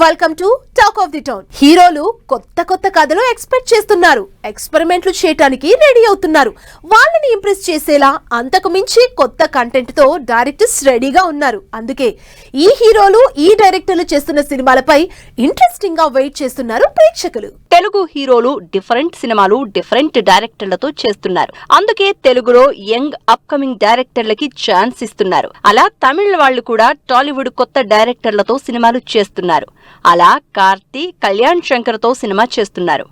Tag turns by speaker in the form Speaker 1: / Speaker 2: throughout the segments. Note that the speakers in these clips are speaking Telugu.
Speaker 1: Welcome to talk of the town. హీరోలు కొత్త కథలు ఎక్స్పెక్ట్ చేస్తున్నారు, ఎక్స్పెరిమెంట్లు చేయడానికి రెడీ అవుతున్నారు. వాళ్ళని ఇంప్రెస్ చేసేలా అంతకు మించి కొత్త కంటెంట్ తో డైరెక్టర్స్ రెడీగా ఉన్నారు. అందుకే ఈ హీరోలు ఈ డైరెక్టర్లు చేస్తున్న సినిమాలపై ఇంట్రెస్టింగ్ గా వెయిట్ చేస్తున్నారు ప్రేక్షకులు.
Speaker 2: తెలుగు హీరోలు డిఫరెంట్ సినిమాలు డిఫరెంట్ డైరెక్టర్లతో చేస్తున్నారు. అందుకే తెలుగులో యంగ్ అప్కమింగ్ డైరెక్టర్లకి ఛాన్స్ ఇస్తున్నారు. అలా తమిళ వాళ్ళు కూడా టాలీవుడ్ కొత్త డైరెక్టర్లతో సినిమాలు చేస్తున్నారు. అలా కార్తీ, కళ్యాణ్ శంకర్ తో సినిమా చేస్తున్నారు.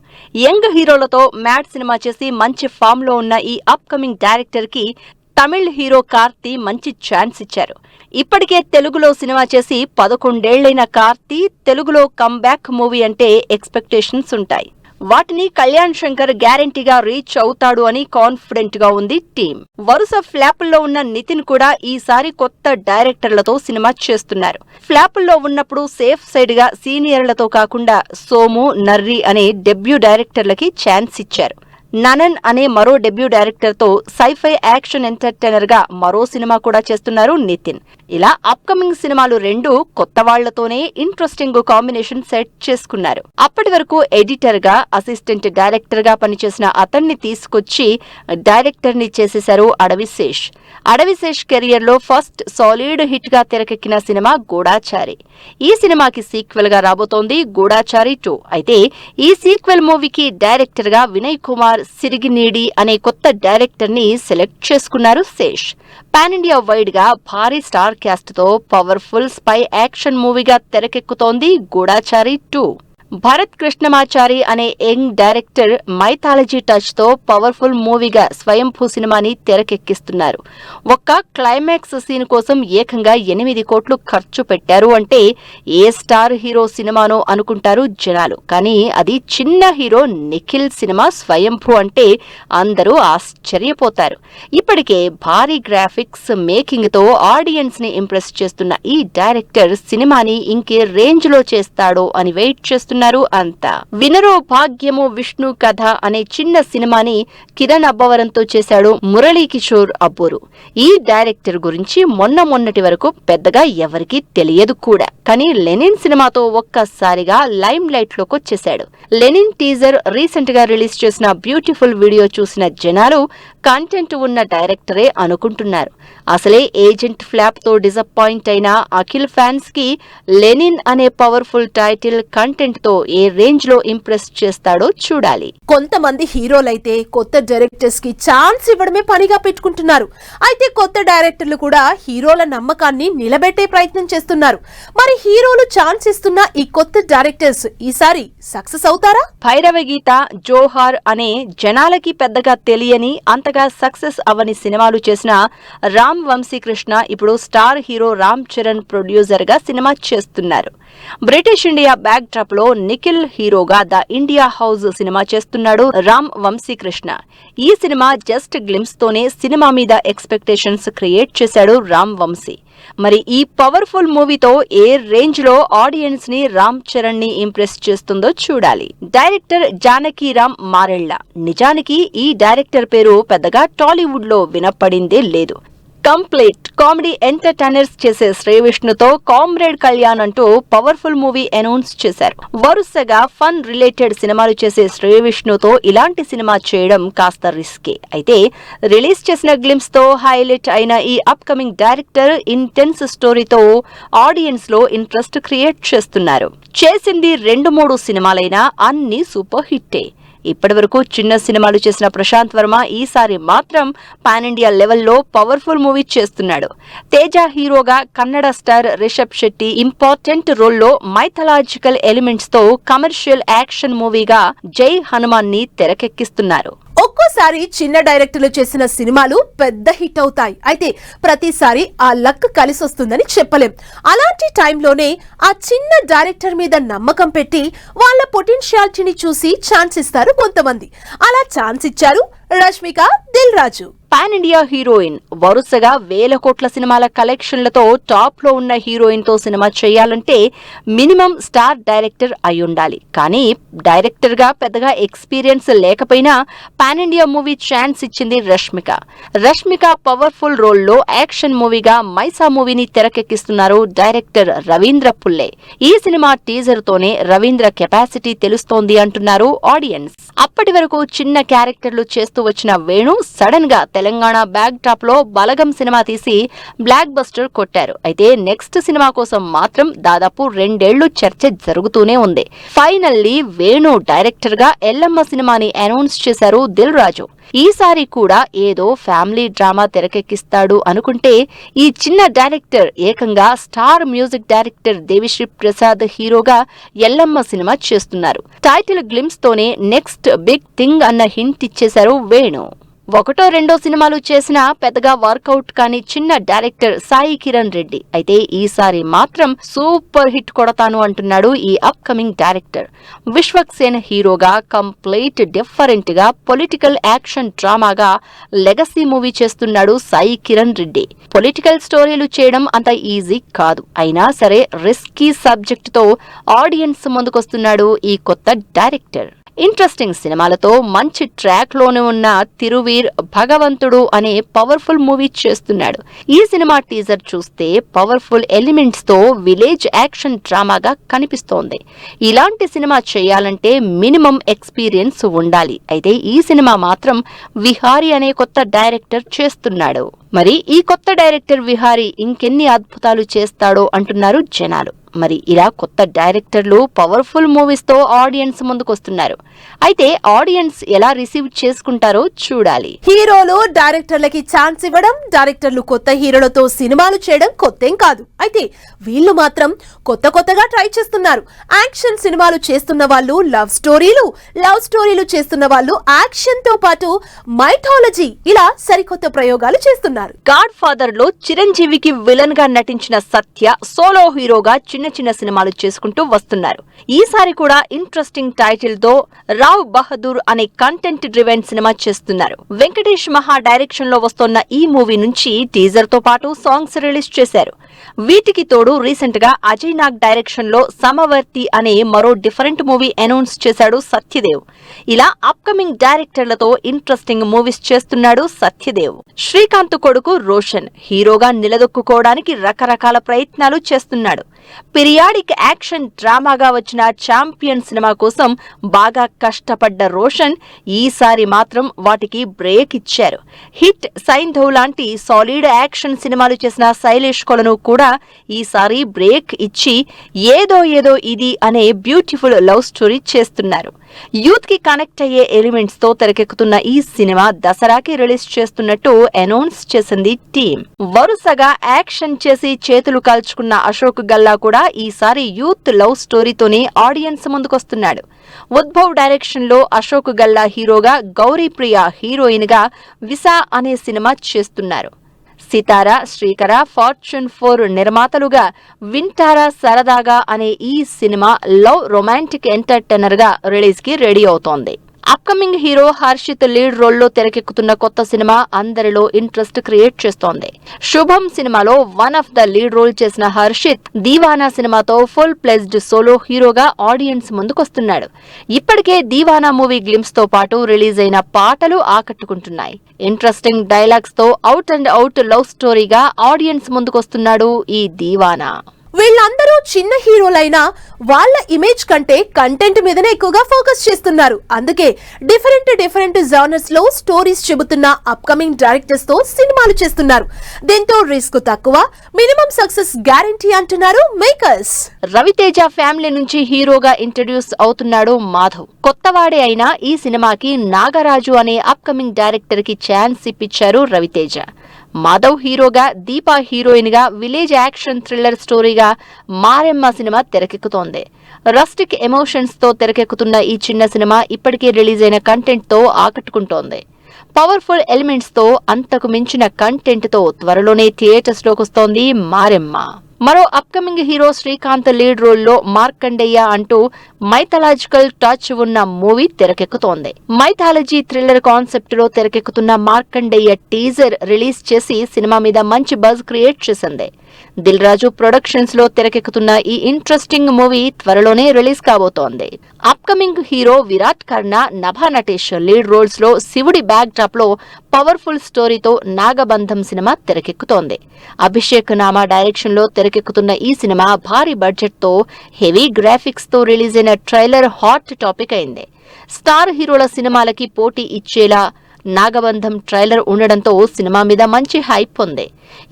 Speaker 2: యంగ్ హీరోలతో మ్యాడ్ సినిమా చేసి మంచి ఫామ్ లో ఉన్న ఈ అప్కమింగ్ డైరెక్టర్ కి తమిళ్ హీరో కార్తీ మంచి ఛాన్స్ ఇచ్చారు. ఇప్పటికే తెలుగులో సినిమా చేసి 11 ఏళ్లైన కార్తీ తెలుగులో కమ్బ్యాక్ మూవీ అంటే ఎక్స్పెక్టేషన్స్ ఉంటాయి. వాటిని కళ్యాణ్ శంకర్ గ్యారంటీగా రీచ్ అవుతాడు అని కాన్ఫిడెంట్ గా ఉంది టీం. వరుస ఫ్లాపుల్లో ఉన్న నితిన్ కూడా ఈసారి కొత్త డైరెక్టర్లతో సినిమా చేస్తున్నారు. ఫ్లాపుల్లో ఉన్నప్పుడు సేఫ్ సైడ్ గా సీనియర్లతో కాకుండా సోము, నర్రి అనే డెబ్యూ డైరెక్టర్లకి ఛాన్స్ ఇచ్చారు. ననన్ అనే మరో డెబ్యూ డైరెక్టర్ తో సైఫై యాక్షన్ ఎంటర్టైనర్ గా మరో సినిమా కూడా చేస్తున్నారు నితిన్. ఇలా అప్కమింగ్ సినిమాలు రెండు కొత్త వాళ్లతోనే ఇంట్రెస్టింగ్ కాంబినేషన్ సెట్ చేసుకున్నారు. అప్పటి వరకు ఎడిటర్ గా, అసిస్టెంట్ డైరెక్టర్ గా పనిచేసిన అతన్ని తీసుకొచ్చి డైరెక్టర్ ని చేసేశారు అడవిశేష్. అడవిశేష్ కెరియర్ లో ఫస్ట్ సాలిడ్ హిట్ గా తెరకెక్కిన సినిమా గూఢాచారి. ఈ సినిమాకి సీక్వెల్ గా రాబోతోంది గూఢాచారి 2. అయితే ఈ సీక్వెల్ మూవీకి డైరెక్టర్ గా వినయ్ కుమార్ సిరిగినీడి అనే కొత్త డైరెక్టర్ ని సెలెక్ట్ చేసుకున్నారు శేష్. పాన్ ఇండియా వైడ్ గా భారీ స్టార్ క్యాస్ట్ తో పవర్ఫుల్ స్పై యాక్షన్ మూవీగా తెరకెక్కుతోంది గూఢాచారి 2. భరత్ కృష్ణమాచారి అనే యంగ్ డైరెక్టర్ మైథాలజీ టచ్ తో పవర్ఫుల్ మూవీగా స్వయంభూ సినిమాని తెరకెక్కిస్తున్నారు. ఒక్క క్లైమాక్స్ సీన్ కోసం ఏకంగా 8 కోట్లు ఖర్చు పెట్టారు అంటే ఏ స్టార్ హీరో సినిమానో అనుకుంటారు జనాలు. కానీ అది చిన్న హీరో నిఖిల్ సినిమా స్వయంభూ అంటే అందరూ ఆశ్చర్యపోతారు. ఇప్పటికే భారీ గ్రాఫిక్స్ మేకింగ్ తో ఆడియన్స్ ని ఇంప్రెస్ చేస్తున్న ఈ డైరెక్టర్ సినిమాని ఇంకే రేంజ్ లో చేస్తాడో అని వెయిట్ చేస్తున్నారు అంతా. వినరో భాగ్యము విష్ణు కథ అనే చిన్న సినిమాని కిరణ్ అబ్బవరంతో చేశాడు మురళీ కిషోర్ అబ్బూరు. ఈ డైరెక్టర్ గురించి మొన్నటి వరకు పెద్దగా ఎవరికీ తెలియదు కూడా. కానీ లెనిన్ సినిమాతో ఒక్కసారిగా లైమ్ లైట్ లోకి వచ్చేశాడు. లెనిన్ టీజర్ రీసెంట్ గా రిలీజ్ చేసిన బ్యూటిఫుల్ వీడియో చూసిన జనాలు కంటెంట్ ఉన్న డైరెక్టరే అనుకుంటున్నారు. అసలే ఏజెంట్ ఫ్లాప్ తో డిసప్పాయింట్ అయిన అఖిల్ ఫ్యాన్స్ కి లెనిన్ అనే పవర్ఫుల్ టైటిల్ కంటెంట్ తో ఏ రేంజ్ లో ఇంప్రెస్ చేస్తాడో చూడాలి.
Speaker 1: కొంతమంది హీరోలైతే కొత్త డైరెక్టర్స్ కి ఛాన్స్ ఇవ్వడమే పనిగా పెట్టుకుంటున్నారు. అయితే కొత్త డైరెక్టర్లు కూడా హీరోల నమ్మకాన్ని నిలబెట్టే ప్రయత్నం చేస్తున్నారు. మరి హీరోలు ఛాన్స్ ఇస్తున్న ఈ కొత్త డైరెక్టర్స్ ఈసారి సక్సెస్ అవుతారా?
Speaker 2: భైరవ గీత, జోహార్ అనే జనాలకి పెద్దగా తెలియని, అంతగా సక్సెస్ అవని సినిమాలు చేసిన రామ్ వంశీకృష్ణ ఇప్పుడు star hero Ram Charan producer గా సినిమా చేస్తున్నారు. బ్రిటిష్ ఇండియా బ్యాక్ డ్రాప్ లో నిఖిల్ హీరోగా ద ఇండియా హౌస్ సినిమా చేస్తున్నాడు రామ్ వంశీకృష్ణ. ఈ సినిమా జస్ట్ గ్లిమ్స్ తోనే సినిమా మీద ఎక్స్పెక్టేషన్స్ క్రియేట్ చేశాడు రామ్ వంశీ. మరి ఈ పవర్ఫుల్ మూవీతో ఏ రేంజ్ లో ఆడియన్స్ ని రామ్ చరణ్ ని ఇంప్రెస్ చేస్తుందో చూడాలి. డైరెక్టర్ జానకీరామ్ మారెళ్ల. నిజానికి ఈ డైరెక్టర్ పేరు పెద్దగా టాలీవుడ్ లో వినపడిందే లేదు. కంప్లీట్ కామెడీ ఎంటర్టైనర్స్ చేసే శ్రీ విష్ణుతో కామ్రేడ్ కళ్యాణ్ అంటూ పవర్ఫుల్ మూవీ అనౌన్స్ చేశారు. వరుసగా ఫన్ రిలేటెడ్ సినిమాలు చేసే శ్రీ విష్ణుతో ఇలాంటి సినిమా చేయడం కాస్త రిస్కే. అయితే రిలీజ్ చేసిన గ్లిమ్స్ తో హైలైట్ అయిన ఈ అప్కమింగ్ డైరెక్టర్ ఇంటెన్స్ స్టోరీతో ఆడియన్స్ లో ఇంట్రెస్ట్ క్రియేట్ చేస్తున్నారు. చేసింది 2-3 సినిమాలైనా అన్ని సూపర్ హిట్టే. ఇప్పటి వరకు చిన్న సినిమాలు చేసిన ప్రశాంత్ వర్మ ఈసారి మాత్రం పాన్ ఇండియా లెవెల్లో పవర్ఫుల్ మూవీ చేస్తున్నాడు. తేజ హీరోగా, కన్నడ స్టార్ రిషబ్ శెట్టి ఇంపార్టెంట్ రోల్లో మైథలాజికల్ ఎలిమెంట్స్ తో కమర్షియల్ యాక్షన్ మూవీగా జై హనుమాన్ ని తెరకెక్కిస్తున్నారు.
Speaker 1: ఒక్కోసారి చిన్న డైరెక్టర్లు చేసిన సినిమాలు పెద్ద హిట్ అవుతాయి. అయితే ప్రతిసారి ఆ లక్ కలిసొస్తుందని చెప్పలేం. అలాంటి టైంలోనే ఆ చిన్న డైరెక్టర్ మీద నమ్మకం పెట్టి వాళ్ళ పొటెన్షియాలిటీని చూసి ఛాన్స్ ఇస్తారు కొంతమంది. అలా ఛాన్స్ ఇచ్చారు Rashmika, Dil Raju.
Speaker 2: Pan India heroine, వరుసగా వేల కోట్ల సినిమాల కలెక్షన్లతో టాప్ లో ఉన్న హీరోయిన్ తో సినిమా చేయాలంటే మినిమం స్టార్ డైరెక్టర్ అయ్యుండాలి. కానీ డైరెక్టర్ గా పెద్దగా ఎక్స్పీరియన్స్ లేకపోయినా పాన్ ఇండియా మూవీ ఛాన్స్ ఇచ్చింది రష్మిక. రష్మిక పవర్ఫుల్ రోల్ లో యాక్షన్ మూవీగా మైసా మూవీని తెరకెక్కిస్తున్నారు డైరెక్టర్ రవీంద్ర పుల్లే. ఈ సినిమా టీజర్ తోనే రవీంద్ర కెపాసిటీ తెలుస్తోంది అంటున్నారు ఆడియన్స్. అప్పటి వరకు చిన్న క్యారెక్టర్లు చేస్తూ వచ్చిన వేణు సడన్ గా తెలంగాణ బ్యాక్ టాప్ లో బలగం సినిమా తీసి బ్లాక్ బస్టర్ కొట్టారు. అయితే నెక్స్ట్ సినిమా కోసం మాత్రం దాదాపు 2 ఏళ్లు చర్చ జరుగుతూనే ఉంది. ఫైనల్లీ వేణు డైరెక్టర్ గా ఎల్లమ్మ సినిమాని అనౌన్స్ చేశారు దిల్ రాజు. ఈసారి కూడా ఏదో ఫ్యామిలీ డ్రామా తెరకెక్కిస్తాడు అనుకుంటే ఈ చిన్న డైరెక్టర్ ఏకంగా star music director Devi Sri Prasad హీరోగా ఎల్లమ్మ సినిమా చేస్తున్నారు. టైటిల్ గ్లిమ్స్ తోనే నెక్స్ట్ బిగ్ థింగ్ అన్న హింట్ ఇచ్చేశారు వేణు. 1-2 సినిమాలు చేసినా పెద్దగా వర్కౌట్ కాని చిన్న డైరెక్టర్ సాయి కిరణ్ రెడ్డి. అయితే ఈసారి మాత్రం సూపర్ హిట్ కొడతాను అంటున్నాడు ఈ అప్కమింగ్ డైరెక్టర్. విశ్వక్సేన్ హీరోగా కంప్లీట్ డిఫరెంట్ గా పొలిటికల్ యాక్షన్ డ్రామాగా లెగసీ మూవీ చేస్తున్నాడు సాయి కిరణ్ రెడ్డి. పొలిటికల్ స్టోరీలు చేయడం అంత ఈజీ కాదు. అయినా సరే రిస్కీ సబ్జెక్ట్ తో ఆడియన్స్ ముందుకొస్తున్నాడు ఈ కొత్త డైరెక్టర్. ఇంట్రెస్టింగ్ సినిమాలతో మంచి ట్రాక్ లోనే ఉన్న తిరువీర్ భగవంతుడు అనే పవర్ఫుల్ మూవీ చేస్తున్నాడు. ఈ సినిమా టీజర్ చూస్తే పవర్ఫుల్ ఎలిమెంట్స్ తో విలేజ్ యాక్షన్ డ్రామాగా కనిపిస్తోంది. ఇలాంటి సినిమా చేయాలంటే మినిమం ఎక్స్పీరియన్స్ ఉండాలి. అయితే ఈ సినిమా మాత్రం విహారీ అనే కొత్త డైరెక్టర్ చేస్తున్నాడు. మరి ఈ కొత్త డైరెక్టర్ విహారీ ఇంకెన్ని అద్భుతాలు చేస్తాడో అంటున్నారు జనాలు. మరి ఇలా కొత్త డైరెక్టర్లు పవర్ఫుల్ మూవీస్ తో ఆడియన్స్ ముందుకొస్తున్నారు. అయితే ఆడియన్స్ ఎలా రిసీవ్ చేసుకుంటారో చూడాలి.
Speaker 1: హీరోలు డైరెక్టర్లకి ఛాన్స్ ఇవ్వడం, డైరెక్టర్లు కొత్త హీరోలతో సినిమాలు చేయడం కొత్తేం కాదు. అయితే వీళ్ళు మాత్రం కొత్తగా ట్రై చేస్తున్నారు. యాక్షన్ సినిమాలు చేస్తున్న వాళ్ళు లవ్ స్టోరీలు చేస్తున్న వాళ్ళు యాక్షన్ తో పాటు మైథాలజీ, ఇలా సరికొత్త ప్రయోగాలు చేస్తున్నారు.
Speaker 2: గాడ్ ఫాదర్ లో చిరంజీవికి విలన్ గా నటించిన సత్య సోలో హీరోగా చిన్న సినిమాలు చేసుకుంటూ వస్తున్నారు. ఈసారి కూడా ఇంట్రెస్టింగ్ టైటిల్ తో రావ్ బహదూర్ అనే కంటెంట్ డ్రివెన్ సినిమా చేస్తున్నారు. వెంకటేష్ మహా డైరెక్షన్ లో వస్తున్న ఈ మూవీ నుంచి టీజర్ తో పాటు సాంగ్స్ రిలీజ్ చేశారు. వీటికి తోడు రీసెంట్ గా అజయ్ నాగ్ డైరెక్షన్ లో సమవర్తి అనే మరో డిఫరెంట్ మూవీ అనౌన్స్ చేశాడు సత్యదేవ్. ఇలా అప్కమింగ్ డైరెక్టర్లతో ఇంట్రెస్టింగ్ మూవీస్ చేస్తున్నాడు సత్యదేవ్. శ్రీకాంత్ కొడుకు రోషన్ హీరోగా నిలదొక్కుకోవడానికి రకరకాల ప్రయత్నాలు చేస్తున్నాడు. పిరియాడిక్ యాక్షన్ డ్రామాగా వచ్చిన ఛాంపియన్ సినిమా కోసం బాగా కష్టపడ్డ రోషన్ ఈసారి మాత్రం వాటికి బ్రేక్ ఇచ్చారు. హిట్ సైంధవ్ లాంటి సాలిడ్ యాక్షన్ సినిమాలు చేసిన శైలేష్ కొలను కూడా ఈసారి బ్రేక్ ఇచ్చి ఏదో ఇది అనే బ్యూటిఫుల్ లవ్ స్టోరీ చేస్తున్నారు. యూత్ కి కనెక్ట్ అయ్యే ఎలిమెంట్స్ తో తెరకెక్కుతున్న ఈ సినిమా దసరాకి రిలీజ్ చేస్తున్నట్టు అనౌన్స్ చేసింది టీం. వరుసగా యాక్షన్ చేసి చేతులు కాల్చుకున్న అశోక్ గల్లా కూడా ఈసారి youth love స్టోరీతోనే audience ముందుకొస్తున్నాడు. Udbhav direction లో అశోక్ గల్లా హీరోగా, గౌరీ ప్రియ హీరోయిన్ గా విసా అనే సినిమా చేస్తున్నారు. సితారా, శ్రీకర, ఫార్చ్యూన్ 4 నిర్మాతలుగా వింటారా సరదాగా అనే ఈ సినిమా లవ్ రొమాంటిక్ ఎంటర్టైనర్ గా రిలీజ్ కి రెడీ అవుతోంది. అప్కమింగ్ హీరో హర్షిత్ లీడ్ రోల్లో తెరకెక్కుతున్న కొత్త సినిమా అందరిలో ఇంట్రెస్ట్ క్రియేట్ చేస్తోంది. శుభం సినిమాలో one of the lead role చేసిన హర్షిత్ దీవానా సినిమాతో ఫుల్ ప్లెజ్డ్ సోలో హీరోగా ఆడియన్స్ ముందుకొస్తున్నాడు. ఇప్పటికే దీవానా మూవీ గ్లిమ్స్ తో పాటు రిలీజ్ అయిన పాటలు ఆకట్టుకుంటున్నాయి. ఇంట్రెస్టింగ్ డైలాగ్స్ తో అవుట్ లవ్ స్టోరీగా ఆడియన్స్ ముందుకొస్తున్నాడు ఈ దీవానా.
Speaker 1: వీళ్ళందరూ చిన్న హీరోలైనా వాళ్ళ ఇమేజ్ కంటే కంటెంట్ మీదనే ఎక్కువగా ఫోకస్ చేస్తున్నారు. అందుకే డిఫరెంట్ జానర్స్ లో స్టోరీస్ చెబుతున్న అప్కమింగ్ డైరెక్టర్స్ తో సినిమాలు చేస్తున్నారు. దీంతో రిస్క్ తక్కువ, మినిమం సక్సెస్ గ్యారంటీ అంటున్నారు మేకర్స్.
Speaker 2: రవితేజ ఫ్యామిలీ నుంచి హీరోగా ఇంట్రడ్యూస్ అవుతున్నాడు మాధవ్. కొత్తవాడే అయినా ఈ సినిమాకి నాగరాజు అనే అప్కమింగ్ డైరెక్టర్ కి ఛాన్స్ ఇప్పించారు రవితేజ. మాధవ్ హీరోగా, దీపా హీరోయిన్ గా విలేజ్ యాక్షన్ థ్రిల్లర్ స్టోరీగా మారెమ్మ సినిమా తెరకెక్కుతోంది. రస్టిక్ ఎమోషన్స్ తో తెరకెక్కుతున్న ఈ చిన్న సినిమా ఇప్పటికే రిలీజ్ అయిన కంటెంట్ తో ఆకట్టుకుంటోంది. పవర్ఫుల్ ఎలిమెంట్స్ తో, అంతకు మించిన కంటెంట్ తో త్వరలోనే థియేటర్స్ లోకి వస్తోంది మారెమ్మ. మరో అప్కమింగ్ హీరో శ్రీకాంత్ లీడ్ రోల్లో మార్కండేయ అంటూ మైథలాజికల్ టచ్ ఉన్న మూవీ తెరకెక్కుతోంది. మైథాలజీ థ్రిల్లర్ కాన్సెప్ట్ లో తెరకెక్కుతున్న మార్కండేయ టీజర్ రిలీజ్ చేసి సినిమా మీద మంచి బజ్ క్రియేట్ చేసింది. దిల్ రాజు ప్రొడక్షన్స్ లో తెరకెక్కుతున్న ఈ ఇంట్రెస్టింగ్ మూవీ త్వరలోనే రిలీజ్ కాబోతోంది. Upcoming hero Virat Karna, Nabha Natesh lead roles లో శివుడి బ్యాక్ డ్రాప్ లో పవర్ఫుల్ స్టోరీతో నాగబంధం సినిమా తెరకెక్కుతోంది. అభిషేక్ నామా డైరెక్షన్ లో తెరకెక్కుతున్న ఈ సినిమా భారీ బడ్జెట్ తో హెవీ గ్రాఫిక్స్ తో రిలీజ్ అయిన ట్రైలర్ హాట్ టాపిక్ అయింది. స్టార్ హీరోల సినిమాలకి పోటీ ఇచ్చేలా నాగబంధం ట్రైలర్ ఉండడంతో సినిమా మీద మంచి హైప్ ఉంది.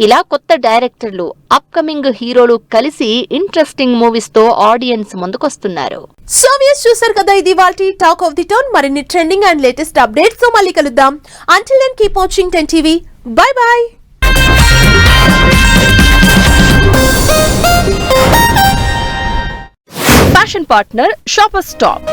Speaker 2: ఇలా కొత్త డైరెక్టర్లు, అప్కమింగ్ హీరోలు కలిసి ఇంట్రెస్టింగ్ మూవీస్ తో ఆడియన్స్ ముందుకొస్తున్నారు.
Speaker 1: సో వ్యూస్ చూసారు కదా, ఇది వాల్టి టాక్ ఆఫ్ ది టౌన్. మరిన్ని ట్రెండింగ్ అండ్ లేటెస్ట్ అప్డేట్స్ తో మళ్ళీ కలుద్దాం. Until then keep watching 10 TV. Bye bye.
Speaker 2: Fashion partner shopper stop.